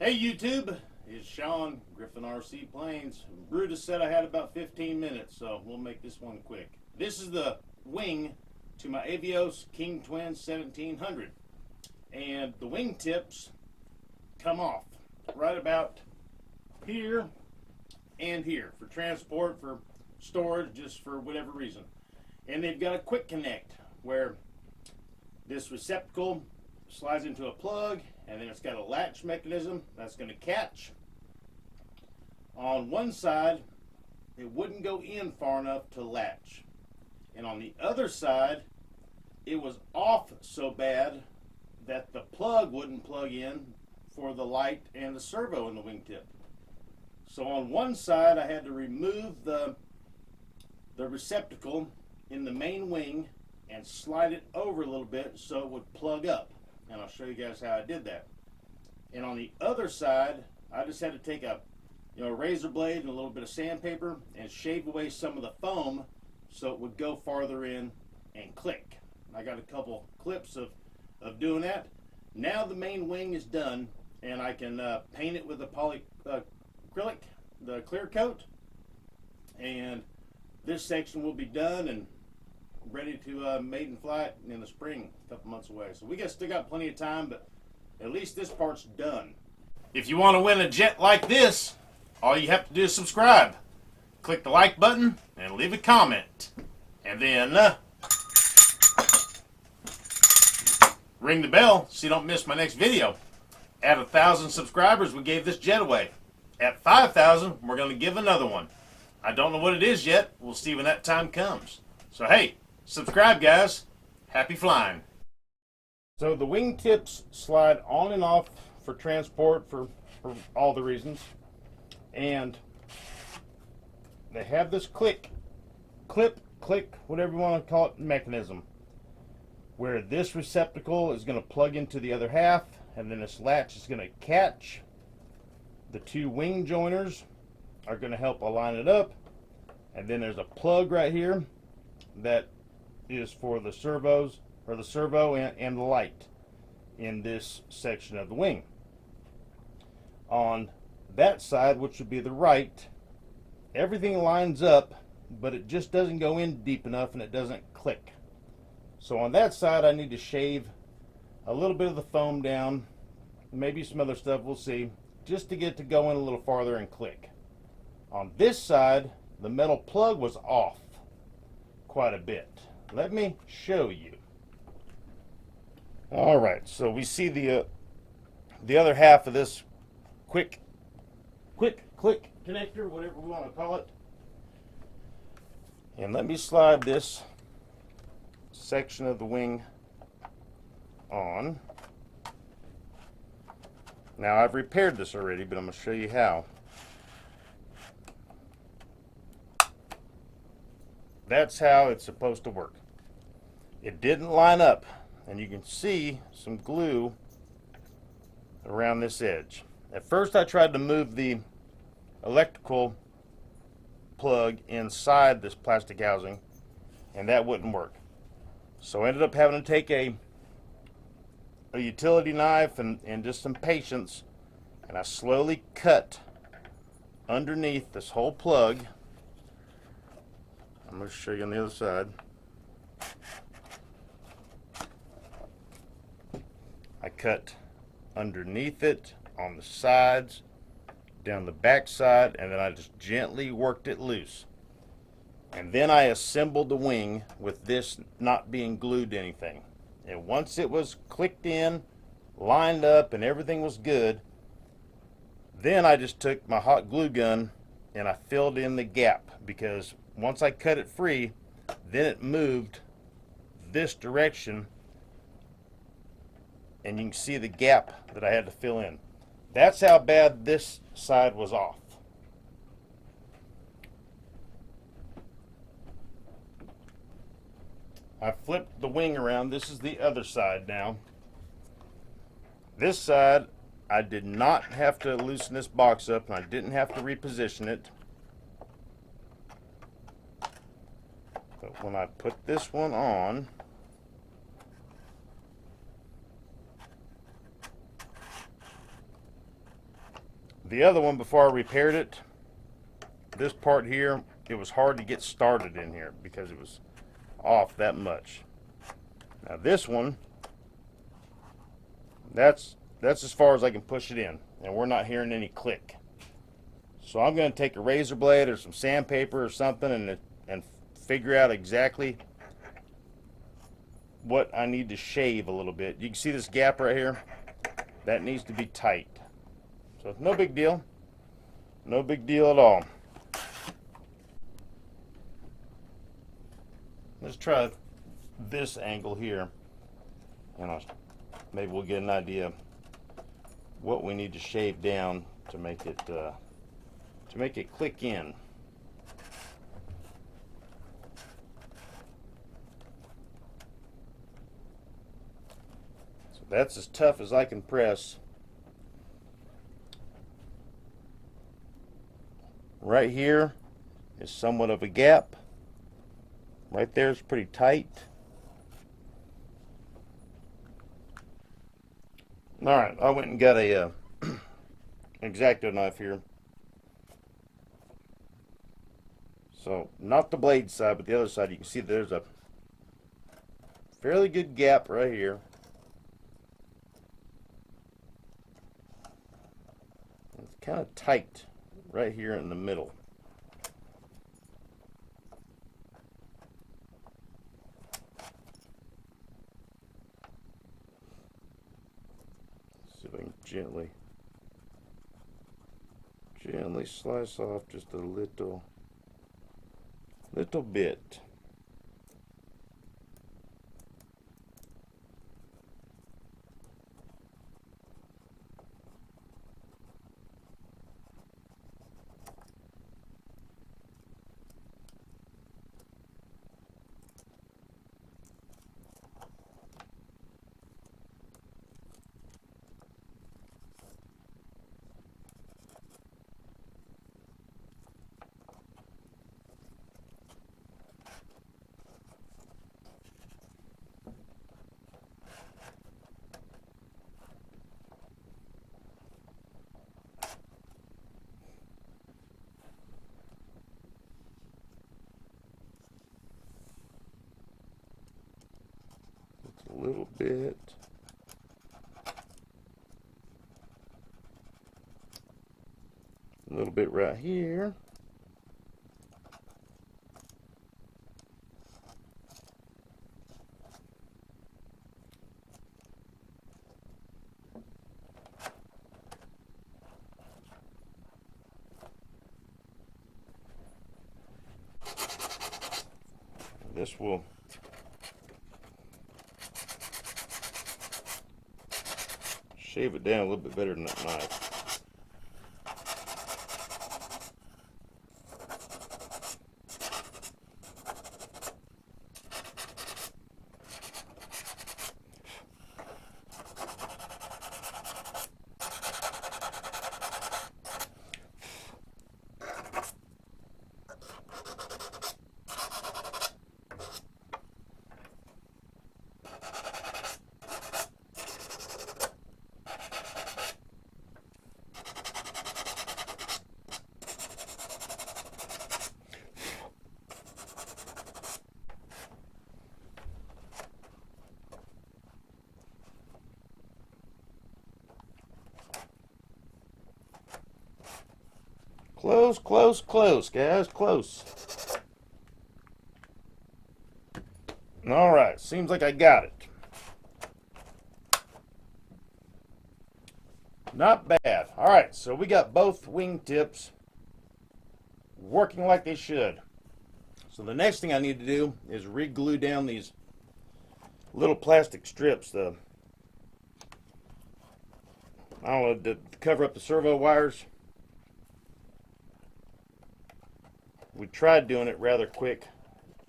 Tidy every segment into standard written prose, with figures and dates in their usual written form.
Hey YouTube, it's Sean, Griffin RC Planes. Brutus said I had about 15 minutes, so we'll make this one quick. This is the wing to my Avios King Twin 1700. And the wing tips come off right about here and here for transport, for storage, just for whatever reason. And they've got a quick connect where this receptacle slides into a plug, and then it's got a latch mechanism that's going to catch. On one side, it wouldn't go in far enough to latch. And on the other side, it was off so bad that the plug wouldn't plug in for the light and the servo in the wingtip. So on one side, I had to remove the receptacle in the main wing and slide it over a little bit so it would plug up. And I'll show you guys how I did that. And on the other side, I just had to take a razor blade and a little bit of sandpaper and shave away some of the foam so it would go farther in and click. I got a couple clips of doing that. Now the main wing is done, and I can paint it with the acrylic, the clear coat, and this section will be done and ready to maiden flight in the spring, a couple months away. So we still got plenty of time, but at least this part's done. If you want to win a jet like this, all you have to do is subscribe. Click the like button and leave a comment. And then ring the bell so you don't miss my next video. At 1,000 subscribers, we gave this jet away. At 5,000, we're going to give another one. I don't know what it is yet. We'll see when that time comes. So hey, subscribe guys. Happy flying. So the wing tips slide on and off for transport for all the reasons. And they have this click, whatever you want to call it, mechanism, where this receptacle is going to plug into the other half, and then this latch is going to catch. The two wing joiners are going to help align it up, and then there's a plug right here that is for the servos, or the servo and the light in this section of the wing. On that side, which would be the right, everything lines up, but it just doesn't go in deep enough and it doesn't click. So on that side, I need to shave a little bit of the foam down, maybe some other stuff, we'll see, just to get it to go in a little farther and click. On this side, the metal plug was off quite a bit. Let me show you. All right, so we see the other half of this quick click connector, whatever we want to call it. And let me slide this section of the wing on. Now I've repaired this already, but I'm going to show you how. That's how it's supposed to work. It didn't line up, and you can see some glue around this edge. At first I tried to move the electrical plug inside this plastic housing, and that wouldn't work. So I ended up having to take a utility knife and just some patience, and I slowly cut underneath this whole plug. I'm going to show you on the other side. I cut underneath it, on the sides, down the back side, and then I just gently worked it loose. And then I assembled the wing with this not being glued to anything. And once it was clicked in, lined up, and everything was good, then I just took my hot glue gun and I filled in the gap, because once I cut it free, then it moved this direction, and you can see the gap that I had to fill in. That's how bad this side was off. I flipped the wing around. This is the other side now. This side, I did not have to loosen this box up, and I didn't have to reposition it. But when I put this one on, The other one, before I repaired it, this part here, it was hard to get started in here because it was off that much. Now this one, that's as far as I can push it in, and we're not hearing any click. So I'm going to take a razor blade or some sandpaper or something and figure out exactly what I need to shave a little bit. You can see this gap right here. That needs to be tight. So no big deal. No big deal at all. Let's try this angle here, and maybe we'll get an idea what we need to shave down to make it click in. So that's as tough as I can press. Right here is somewhat of a gap. Right there is pretty tight. Alright, I went and got a X-Acto knife here. So, not the blade side, but the other side. You can see there's a fairly good gap right here. It's kind of tight right here in the middle. See if I can gently slice off just a little bit. A little bit. A little bit right here. This will shave it down a little bit better than that knife. Close, close, close, guys, close. All right, seems like I got it. Not bad. All right, so we got both wing tips working like they should. So the next thing I need to do is re-glue down these little plastic strips, I don't know, to cover up the servo wires. We tried doing it rather quick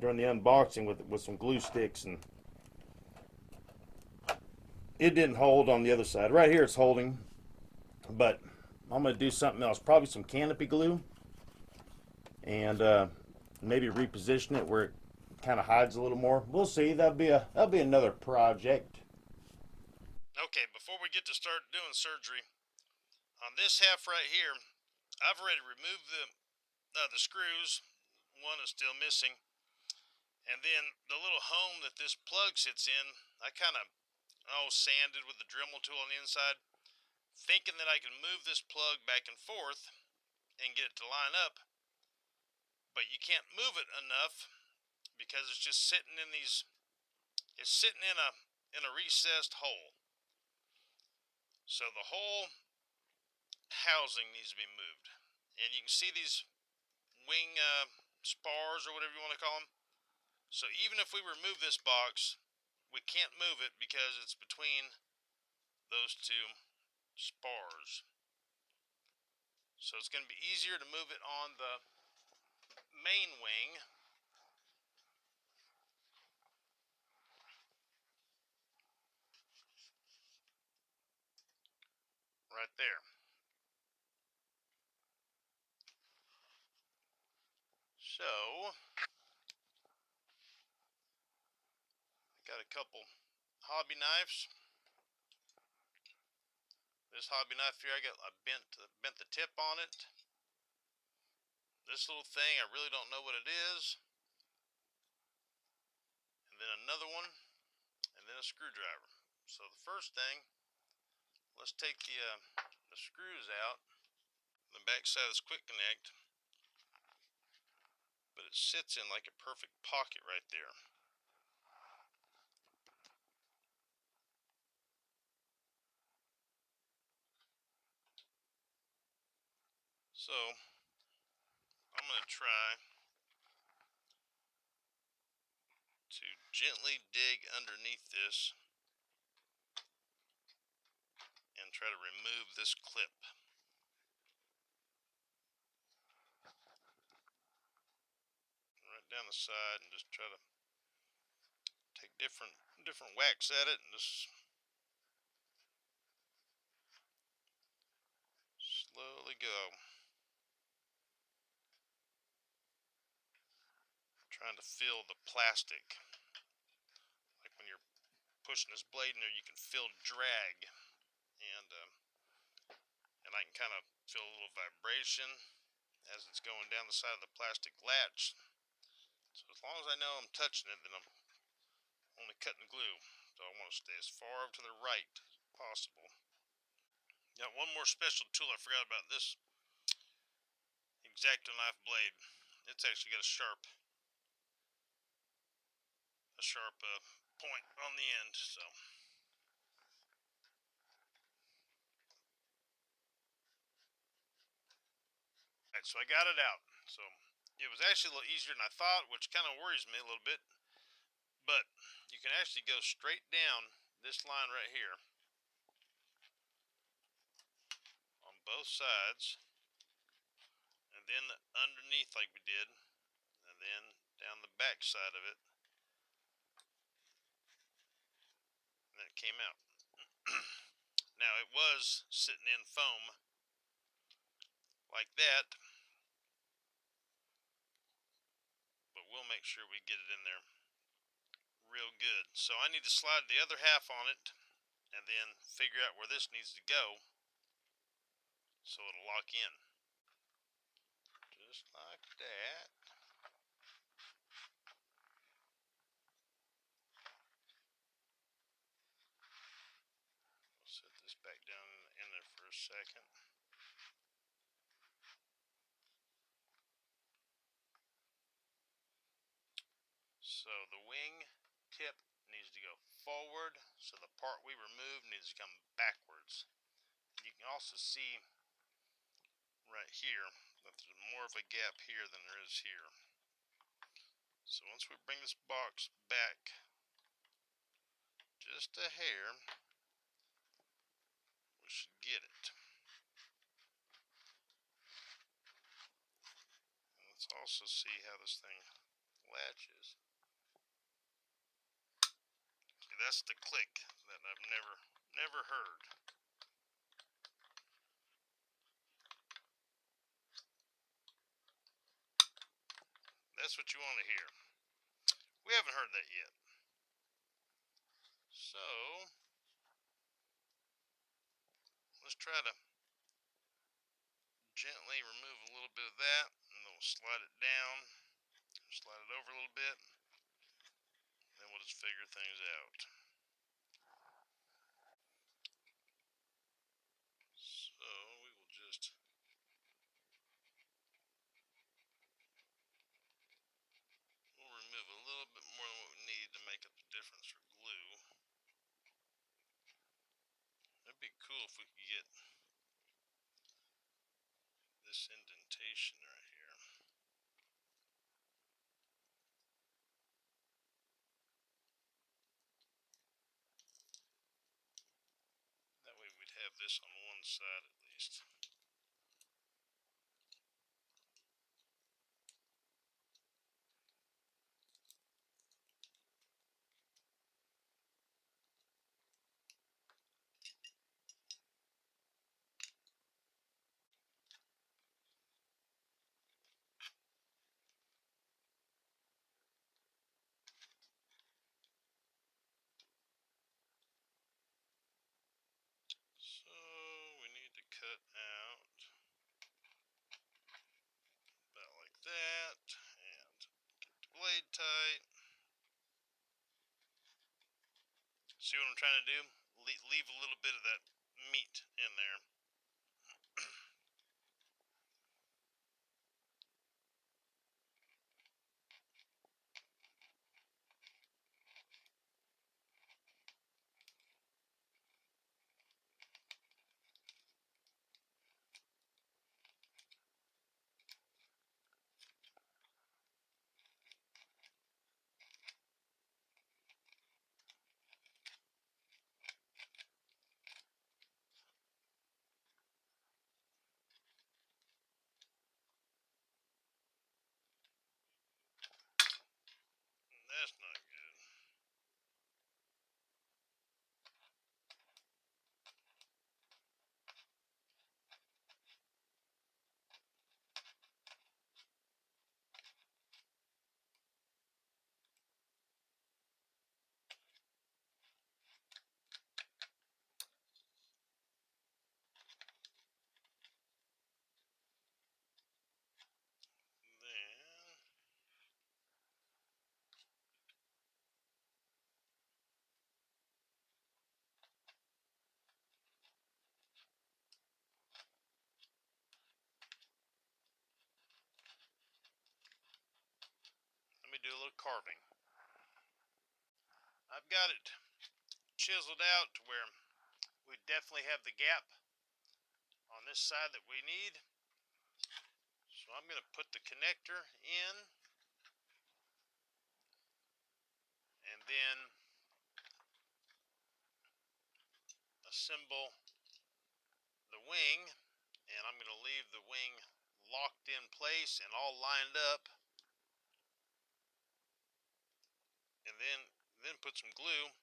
during the unboxing with some glue sticks, and it didn't hold on the other side. Right here it's holding, but I'm going to do something else, probably some canopy glue, and maybe reposition it where it kind of hides a little more. We'll see. That'll be another project. Okay, before we get to start doing surgery, On this half right here, I've already removed the screws. One is still missing. And then the little home that this plug sits in, I kind of sanded with the Dremel tool on the inside, thinking that I can move this plug back and forth and get it to line up. But you can't move it enough because it's just sitting in these. It's sitting in a recessed hole. So the whole housing needs to be moved. And you can see these wing spars or whatever you want to call them. So even if we remove this box, we can't move it because it's between those two spars. So it's going to be easier to move it on the main wing. Right there. So I got a couple hobby knives. This hobby knife here, I bent the tip on it. This little thing, I really don't know what it is. And then another one, and then a screwdriver. So the first thing, let's take the screws out. The back side is quick connect, but it sits in like a perfect pocket right there. So I'm going to try to gently dig underneath this and try to remove this clip. Right down the side and just try to take different whacks at it and just slowly go. Trying to feel the plastic. Like when you're pushing this blade in there, you can feel drag. And I can kind of feel a little vibration as it's going down the side of the plastic latch. So as long as I know I'm touching it, then I'm only cutting glue. So I want to stay as far over to the right as possible. Now one more special tool I forgot about, this X-Acto knife blade. It's actually got a sharp point on the end. So alright, so I got it out. So it was actually a little easier than I thought, which kind of worries me a little bit. But you can actually go straight down this line right here on both sides, and then underneath like we did, and then down the back side of it, and then it came out. Now it was sitting in foam like that, but we'll make sure we get it in there real good. So I need to slide the other half on it and then figure out where this needs to go so it'll lock in. Just like that. I'll set this back down in there for a second. So the wing tip needs to go forward, so the part we removed needs to come backwards. You can also see right here that there's more of a gap here than there is here. So once we bring this box back just a hair, we should get it. And let's also see how this thing latches. See, that's the click that I've never heard. That's what you want to hear. We haven't heard that yet. So let's try to gently remove a little bit of that, and then we'll slide it down, slide it over a little bit, and then we'll just figure things out. So we will just we'll remove a little bit more than what we need to make up the difference for glue. That'd be cool if we could get this indentation right here. That way we'd have this on one side at least. So we need to cut out about like that and get the blade tight. See what I'm trying to do? Leave a little bit of that meat in there. That's not good. Then let me do a little carving. I've got it chiseled out to where we definitely have the gap on this side that we need. So I'm going to put the connector in and then assemble the wing, and I'm going to leave the wing locked in place and all lined up, and then put some glue.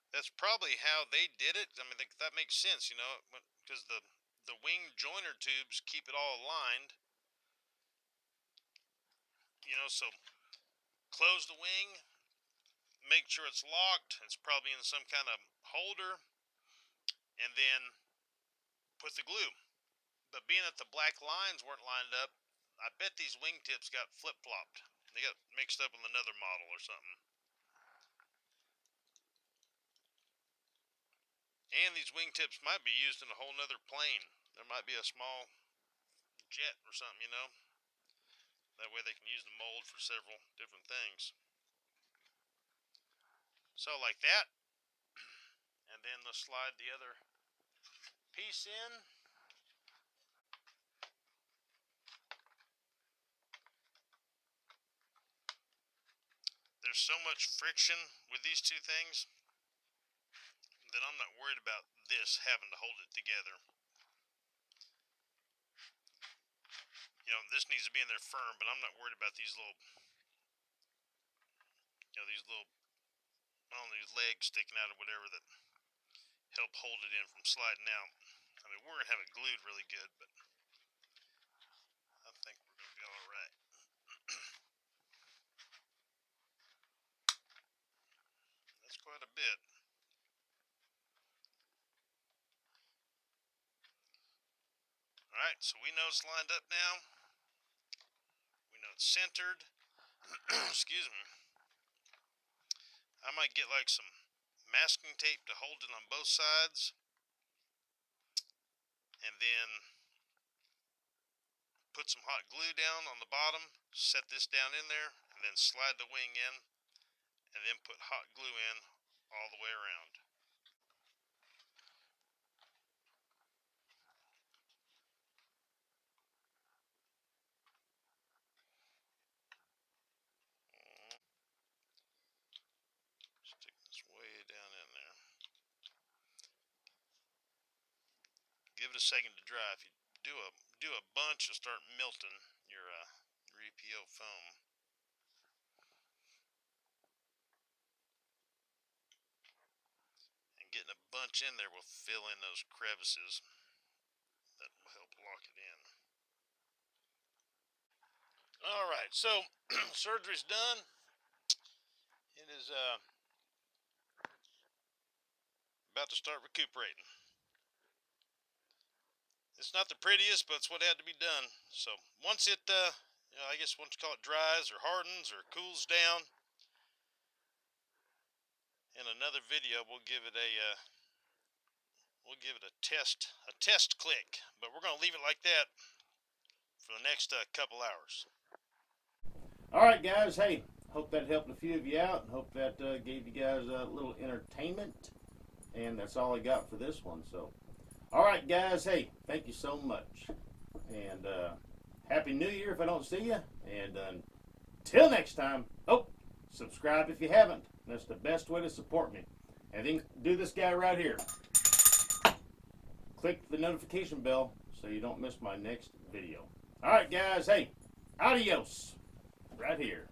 That's probably how they did it. I mean, that makes sense, you know, because the wing joiner tubes keep it all aligned, you know. So close the wing, make sure it's locked. It's probably in some kind of holder, and then put the glue. But being that the black lines weren't lined up, I bet these wingtips got flip-flopped. They got mixed up with another model or something. And these wingtips might be used in a whole nother plane. There might be a small jet or something, you know. That way they can use the mold for several different things. So like that. And then let's slide the other piece in. There's so much friction with these two things that I'm not worried about this having to hold it together. You know, this needs to be in there firm, but I'm not worried about these little, you know, these little, I don't know, these legs sticking out or whatever that help hold it in from sliding out. I mean, we're going to have it glued really good, but I think we're going to be all right. That's quite a bit. Alright, so we know it's lined up now. We know it's centered. Excuse me. I might get like some masking tape to hold it on both sides. And then put some hot glue down on the bottom, set this down in there, and then slide the wing in, and then put hot glue in all the way around. Stick this way down in there. Give it a second to dry. If you do a bunch, you'll start melting your EPO foam. And getting a bunch in there will fill in those crevices. That will help lock it in. Alright, so surgery's done. It is about to start recuperating. It's not the prettiest, but it's what had to be done. So once it, I guess once you call it dries or hardens or cools down, in another video we'll give it a test click. But we're gonna leave it like that for the next couple hours. All right, guys. Hey, hope that helped a few of you out. Hope that gave you guys a little entertainment. And that's all I got for this one. So, all right, guys. Hey, thank you so much. And Happy New Year if I don't see you. And until next time, subscribe if you haven't. That's the best way to support me. And then do this guy right here. Click the notification bell so you don't miss my next video. All right, guys. Hey, adios. Right here.